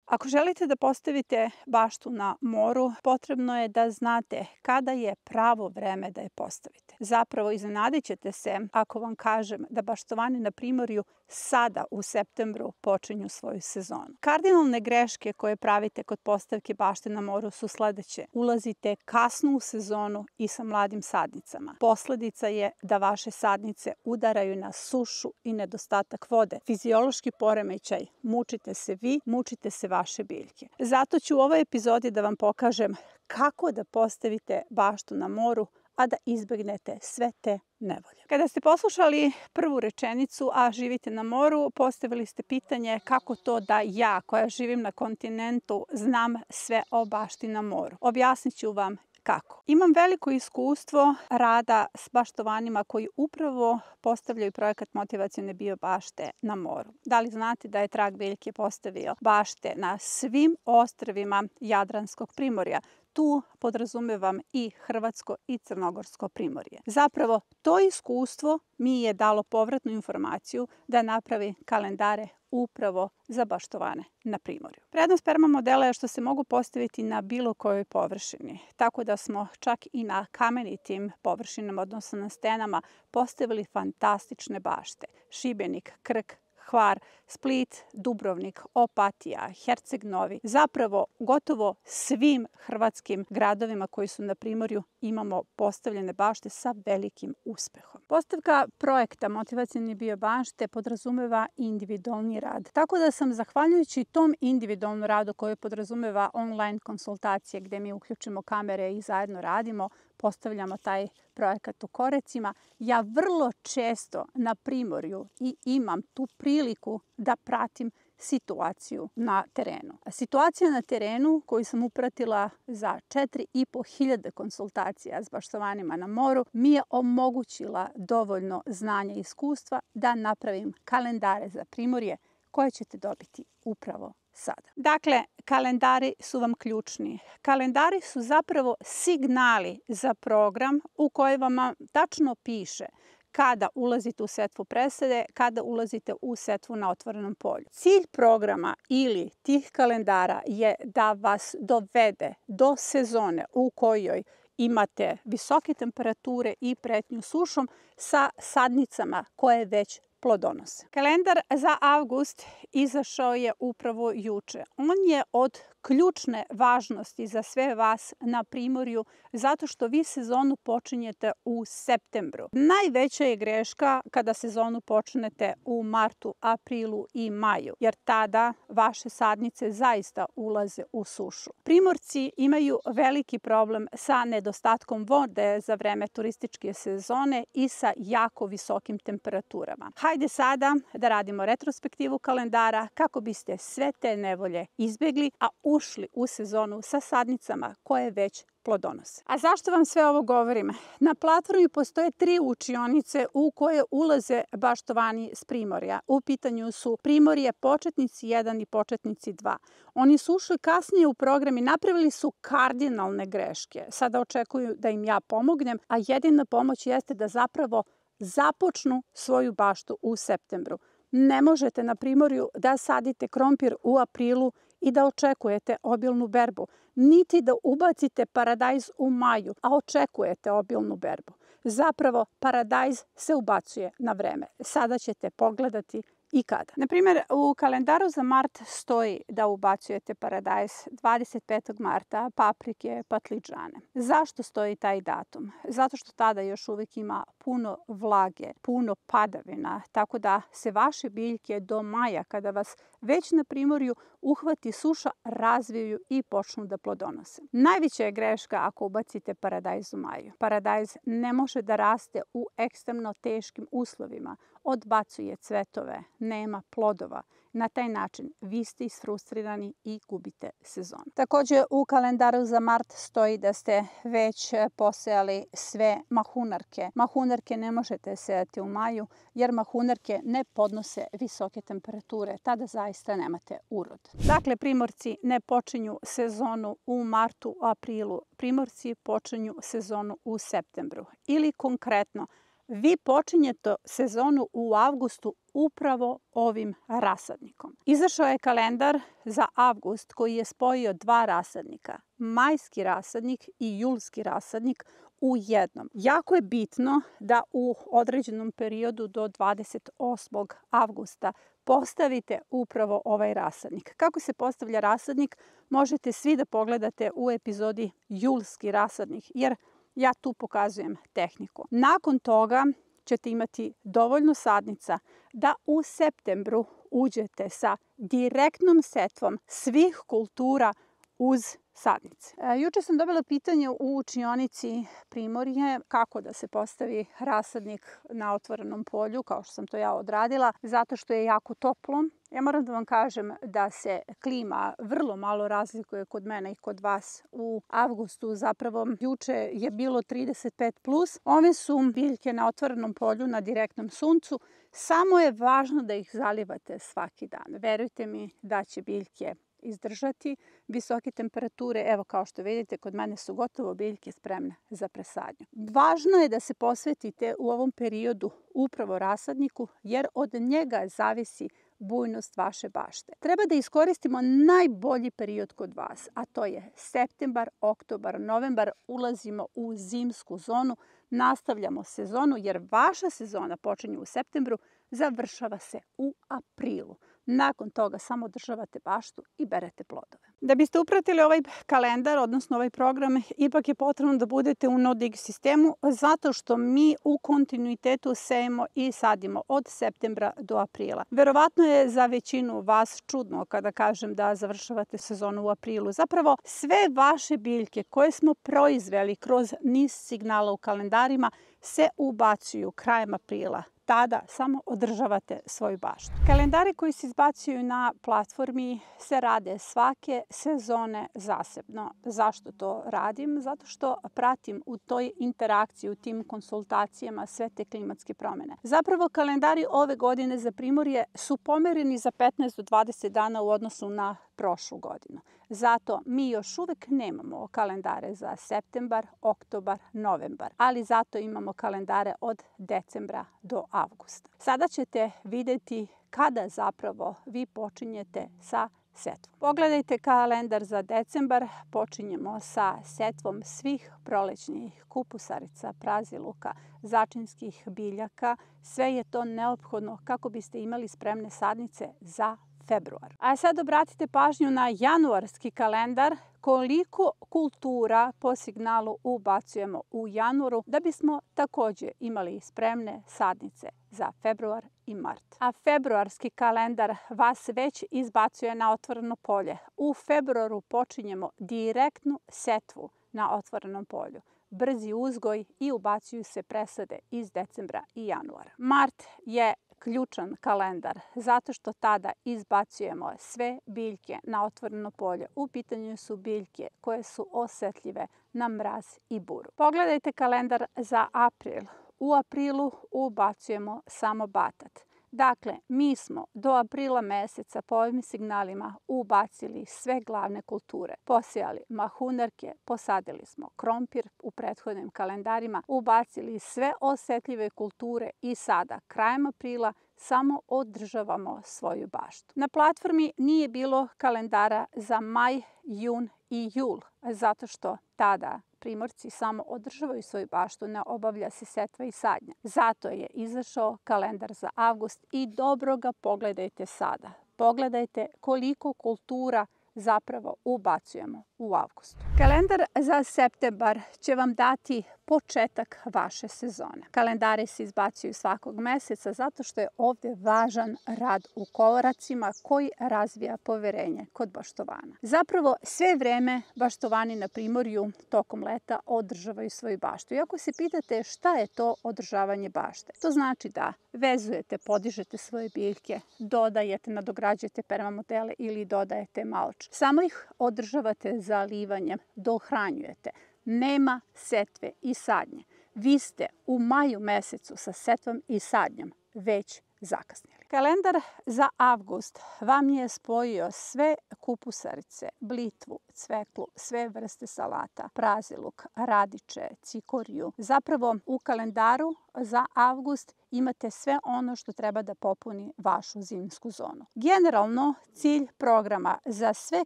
Ako želite da postavite baštu na moru, potrebno je da znate kada je pravo vreme da je postavite. Zapravo, iznenadit ćete se ako vam kažem da baštovani na primorju sada u septembru počinju svoju sezonu. Kardinalne greške koje pravite kod postavke bašte na moru su sledeće. Ulazite kasno u sezonu i sa mladim sadnicama. Posledica je da vaše sadnice udaraju na sušu i nedostatak vode. Fiziološki poremećaj, mučite se vi, mučite se vaše biljke. Zato ću u ovoj epizodi da vam pokažem kako da postavite baštu na moru, a da izbegnete sve te nevolje. Kada ste poslušali prvu rečenicu, a živite na moru, postavili ste pitanje kako to da ja, koja živim na kontinentu, znam sve o bašti na moru. Objasnit ću vam kako. Imam veliko iskustvo rada s baštovanima koji upravo postavljaju projekat motivacione biobašte na moru. Da li znate da je Trag biljke postavio bašte na svim ostrvima Jadranskog primorja? Tu podrazumevam i Hrvatsko i Crnogorsko primorje. Zapravo, to iskustvo mi je dalo povratnu informaciju da napravi kalendare upravo za baštovane na primorju. Prednost perma modela je što se mogu postaviti na bilo kojoj površini, tako da smo čak i na kamenitim površinama, odnosno na stenama, postavili fantastične bašte. Šibenik, Krk, Hvar, Split, Dubrovnik, Opatija, Herceg Novi. Zapravo, gotovo svim hrvatskim gradovima koji su na primorju imamo postavljene bašte sa velikim uspehom. Postavka projekta motivacione biobašte podrazumeva individualni rad. Tako da sam, zahvaljujući tom individualnom radu koji podrazumeva online konsultacije gde mi uključimo kamere i zajedno radimo, postavljamo taj projekat u korecima, ja vrlo često na primorju i imam tu priliku da pratim situaciju na terenu. Situacija na terenu koju sam upratila za 4.500 konsultacija s baštovanima na moru mi je omogućila dovoljno znanja i iskustva da napravim kalendare za primorje koje ćete dobiti upravo sada. Dakle, kalendari su vam ključni. Kalendari su zapravo signali za program u kojem vam tačno piše kada ulazite u setvu presade, kada ulazite u setvu na otvorenom polju. Cilj programa ili tih kalendara je da vas dovede do sezone u kojoj imate visoke temperature i pretnju sušom sa sadnicama koje već plodonose. Kalendar za avgust izašao je upravo juče. On je od ključne važnosti za sve vas na primorju zato što vi sezonu počinjete u septembru. Najveća je greška kada sezonu počnete u martu, aprilu i maju, jer tada vaše sadnice zaista ulaze u sušu. Primorci imaju veliki problem sa nedostatkom vode za vreme turističke sezone i sa jako visokim temperaturama. Hajde sada da radimo retrospektivu kalendara kako biste sve te nevolje izbegli, a ušli u sezonu sa sadnicama koje već plodonose. A zašto vam sve ovo govorim? Na platformi postoje 3 učionice u koje ulaze baštovani s primorja. U pitanju su primorje početnici 1 i početnici 2. Oni su ušli kasnije u program i napravili su kardinalne greške. Sada očekuju da im ja pomognem, a jedina pomoć jeste da zapravo započnu svoju baštu u septembru. Ne možete na primorju da sadite krompir u aprilu i da očekujete obilnu berbu, niti da ubacite paradajz u maju, a očekujete obilnu berbu. Zapravo, paradajz se ubacuje na vreme. Sada ćete pogledati i kada. Na primjer, u kalendaru za mart stoji da ubacujete paradajz 25. marta, paprike, patliđane. Zašto stoji taj datum? Zato što tada još uvijek ima puno vlage, puno padavina, tako da se vaše biljke do maja, kada vas već na primorju uhvati suša, razviju i počnu da plodonose. Najveća je greška ako ubacite paradajz u maju. Paradajz ne može da raste u ekstremno teškim uslovima. Odbacuje cvetove, nema plodova. Na taj način vi ste isfrustrirani i gubite sezonu. Također u kalendaru za mart stoji da ste već posejali sve mahunarke. Mahunarke ne možete sejati u maju jer mahunarke ne podnose visoke temperature. Tada zaista nemate urod. Dakle, primorci ne počinju sezonu u martu, aprilu. Primorci počinju sezonu u septembru. Ili konkretno, vi počinjete sezonu u avgustu upravo ovim rasadnikom. Izašao je kalendar za avgust koji je spojio dva rasadnika, majski rasadnik i julski rasadnik u jednom. Jako je bitno da u određenom periodu do 28. avgusta postavite upravo ovaj rasadnik. Kako se postavlja rasadnik možete svi da pogledate u epizodi julski rasadnik, jer ja tu pokazujem tehniku. Nakon toga ćete imati dovoljno sadnica da u septembru uđete sa direktnom setvom svih kultura uz sadnice. Juče sam dobila pitanje u učionici Primorje kako da se postavi rasadnik na otvorenom polju, kao što sam to ja odradila, zato što je jako toplo. Ja moram da vam kažem da se klima vrlo malo razlikuje kod mene i kod vas u avgustu. Zapravo, juče je bilo 35+. Ove su biljke na otvorenom polju, na direktnom suncu. Samo je važno da ih zalivate svaki dan. Verujte mi da će biljke izdržati visoke temperature. Evo, kao što vidite, kod mene su gotovo biljke spremne za presadnju. Važno je da se posvetite u ovom periodu upravo rasadniku, jer od njega zavisi bujnost vaše bašte. Treba da iskoristimo najbolji period kod vas, a to je septembar, oktobar, novembar. Ulazimo u zimsku zonu, nastavljamo sezonu, jer vaša sezona počinje u septembru, završava se u aprilu. Nakon toga samo održavate baštu i berete plodove. Da biste upratili ovaj kalendar, odnosno ovaj program, ipak je potrebno da budete u no-dig sistemu, zato što mi u kontinuitetu sejemo i sadimo od septembra do aprila. Verovatno je za većinu vas čudno kada kažem da završavate sezonu u aprilu. Zapravo, sve vaše biljke koje smo proizveli kroz niz signala u kalendarima se ubacuju krajem aprila. Tada samo održavate svoju baštu. Kalendari koji se izbacuju na platformi se rade svake sezone zasebno. Zašto to radim? Zato što pratim u toj interakciji, u tim konsultacijama sve te klimatske promene. Zapravo kalendari ove godine za Primorje su pomereni za 15 do 20 dana u odnosu na prošlu godinu. Zato mi još uvek nemamo kalendare za septembar, oktobar, novembar, ali zato imamo kalendare od decembra do avgusta. Sada ćete videti kada zapravo vi počinjete sa setvom. Pogledajte kalendar za decembar, počinjemo sa setvom svih prolećnih kupusarica, praziluka, začinskih biljaka. Sve je to neophodno kako biste imali spremne sadnice za februar. A sad obratite pažnju na januarski kalendar, koliko kultura po signalu ubacujemo u januaru da bismo takođe imali spremne sadnice za februar i mart. A februarski kalendar vas već izbacuje na otvoreno polje. U februaru počinjemo direktnu setvu na otvorenom polju. Brzi uzgoj i ubacuju se presade iz decembra i januara. Mart je ključan kalendar zato što tada izbacujemo sve biljke na otvoreno polje. U pitanju su biljke koje su osetljive na mraz i buru. Pogledajte kalendar za april. U aprilu ubacujemo samo batat. Dakle, mi smo do aprila meseca po ovim signalima ubacili sve glavne kulture. Posejali mahunarke, posadili smo krompir u prethodnim kalendarima, ubacili sve osetljive kulture i sada, krajem aprila, samo održavamo svoju baštu. Na platformi nije bilo kalendara za maj, jun i jul, zato što tada Primorci samo održavaju svoju baštu, ne obavlja se setva i sadnja. Zato je izašao kalendar za avgust i dobro ga pogledajte sada. Pogledajte koliko kultura zapravo ubacujemo u avgustu. Kalendar za septembar će vam dati početak vaše sezone. Kalendari se izbacuju svakog meseca zato što je ovde važan rad u koracima koji razvija poverenje kod baštovana. Zapravo sve vreme baštovani na Primorju tokom leta održavaju svoju baštu. I ako se pitate šta je to održavanje bašte, to znači da vezujete, podižete svoje biljke, dodajete, nadograđujete permamodele ili dodajete malč. Samo ih održavate zalivanjem, dohranjujete. Nema setve i sadnje. Vi ste u maju mesecu sa setvom i sadnjom već zakasnili. Kalendar za avgust vam je spojio sve kupusarice, blitvu, cveklu, sve vrste salata, praziluk, radiče, cikoriju. Zapravo u kalendaru za avgust imate sve ono što treba da popuni vašu zimsku zonu. Generalno, cilj programa za sve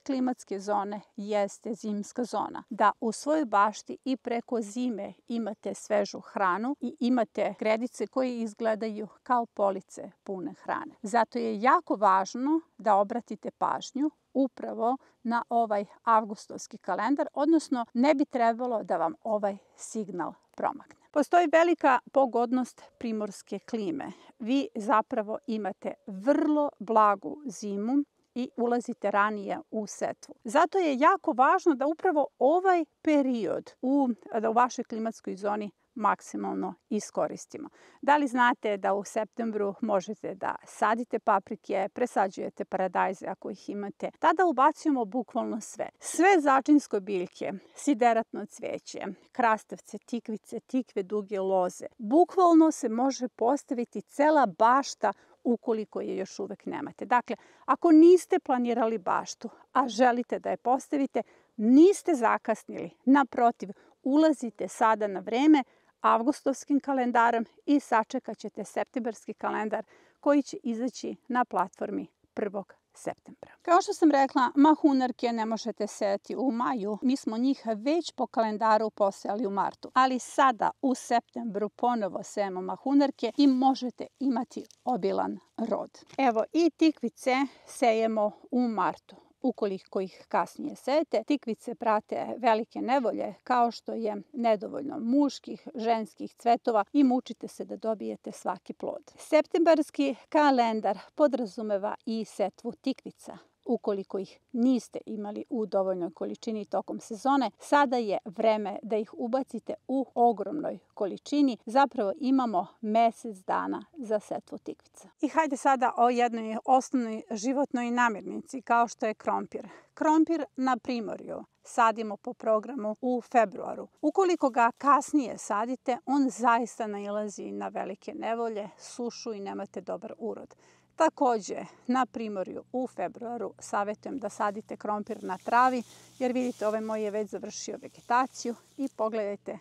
klimatske zone jeste zimska zona. Da u svojoj bašti i preko zime imate svežu hranu i imate gredice koje izgledaju kao police pune hrane. Zato je jako važno da obratite pažnju upravo na ovaj avgustovski kalendar, odnosno ne bi trebalo da vam ovaj signal promakne. Postoji velika pogodnost primorske klime. Vi zapravo imate vrlo blagu zimu i ulazite ranije u setvu. Zato je jako važno da upravo ovaj period u vašoj klimatskoj zoni maksimalno iskoristimo. Da li znate da u septembru možete da sadite paprike, presađujete paradajze ako ih imate? Tada ubacujemo bukvalno sve. Sve začinsko biljke, sideratno cveće, krastavce, tikvice, tikve, duge loze. Bukvalno se može postaviti cela bašta ukoliko je još uvek nemate. Dakle, ako niste planirali baštu, a želite da je postavite, niste zakasnili. Naprotiv, ulazite sada na vreme avgustovskim kalendarom i sačekat ćete septembarski kalendar koji će izaći na platformi 1. septembra. Kao što sam rekla, mahunarke ne možete sejati u maju. Mi smo njih već po kalendaru posejali u martu. Ali sada u septembru ponovo sejemo mahunarke i možete imati obilan rod. Evo i tikvice sejemo u martu. Ukoliko ih kasnije sejete, tikvice prate velike nevolje kao što je nedovoljno muških, ženskih cvetova i mučite se da dobijete svaki plod. Septembarski kalendar podrazumeva i setvu tikvica. Ukoliko ih niste imali u dovoljnoj količini tokom sezone, sada je vreme da ih ubacite u ogromnoj količini. Zapravo imamo mesec dana za setvu tikvica. I hajde sada o jednoj osnovnoj životnoj namirnici kao što je krompir. Krompir na primorju sadimo po programu u februaru. Ukoliko ga kasnije sadite, on zaista nailazi na velike nevolje, sušu i nemate dobar urod. Takođe, na primorju u februaru savjetujem da sadite krompir na travi, jer vidite, ovaj moj je već završio vegetaciju i pogledajte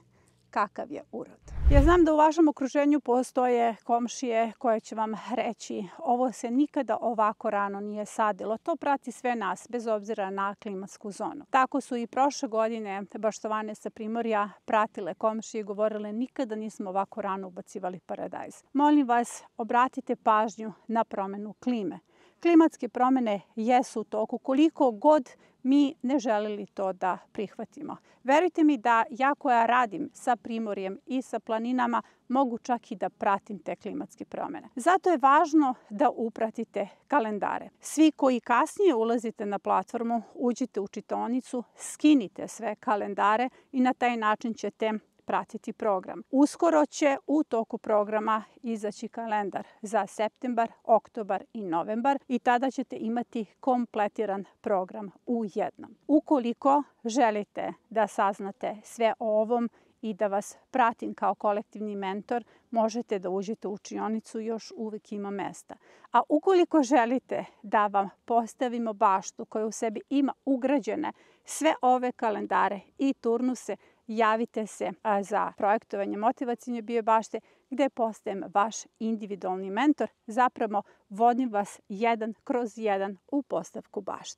kakav je urod. Ja znam da u vašem okruženju postoje komšije koje će vam reći ovo se nikada ovako rano nije sadilo. To prati sve nas, bez obzira na klimatsku zonu. Tako su i prošle godine baštovane sa primorja pratile komšije i govorile nikada nismo ovako rano ubacivali paradajz. Molim vas, obratite pažnju na promenu klime. Klimatske promene jesu u toku koliko god mi ne želeli to da prihvatimo. Verujte mi da ja koja radim sa primorjem i sa planinama mogu čak i da pratim te klimatske promene. Zato je važno da upratite kalendare. Svi koji kasnije ulazite na platformu, uđite u čitaonicu, skinite sve kalendare i na taj način ćete pratiti program. Uskoro će u toku programa izaći kalendar za septembar, oktobar i novembar i tada ćete imati kompletiran program u jednom. Ukoliko želite da saznate sve o ovom i da vas pratim kao kolektivni mentor, možete da uđete u učionicu, još uvek ima mesta. A ukoliko želite da vam postavimo baštu koja u sebi ima ugrađene sve ove kalendare i turnuse, javite se za projektovanje motivacione biobašte gde postajem vaš individualni mentor. Zapravo vodim vas 1/1 u postavku bašte.